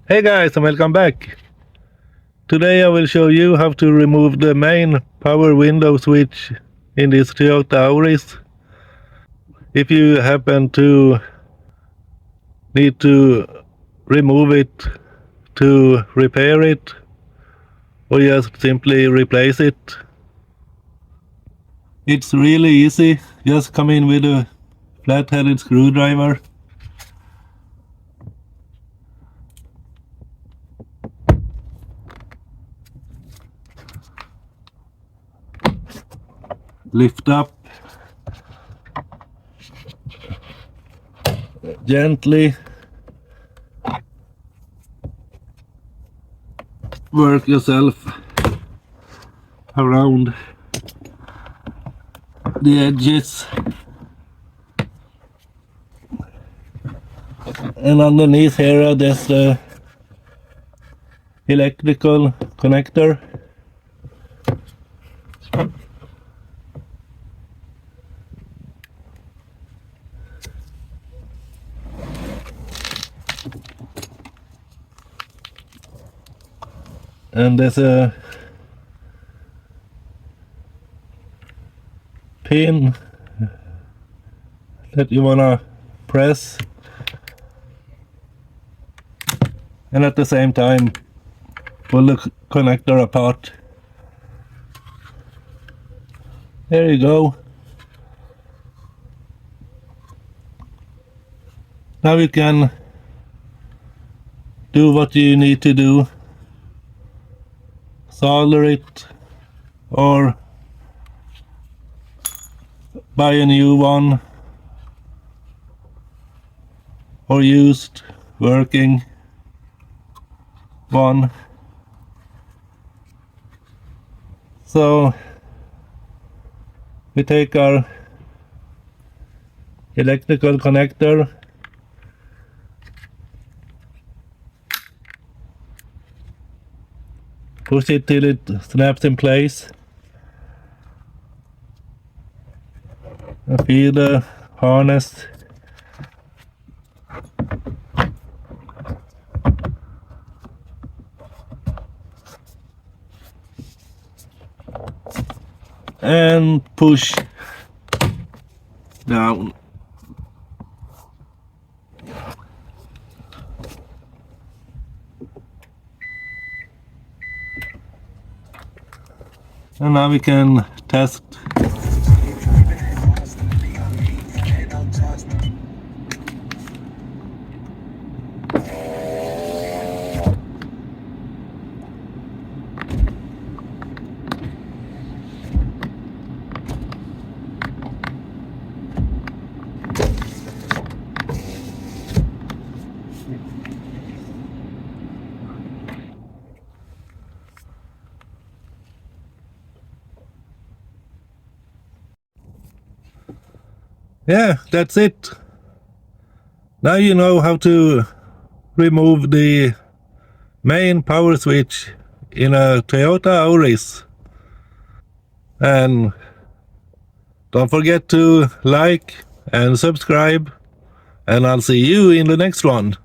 Hey guys, and welcome back. Today I will show you how to remove the main power window switch in this Toyota Auris. If you happen to need to remove it to repair it, or just simply replace it, it's really easy. Just come in with a flat-headed screwdriver. Lift up gently, work yourself around the edges, and underneath here there's the electrical connector. And there's a pin that you wanna press, and at the same time pull the connector apart. There you go. Now you can do what you need to do. Solder it or buy a new one or used working one. So we take our electrical connector, push it till it snaps in place, and feel the harness. And push down. And now we can test. Yeah, that's it. Now you know how to remove the main power switch in a Toyota Auris. And don't forget to like and subscribe, and I'll see you in the next one.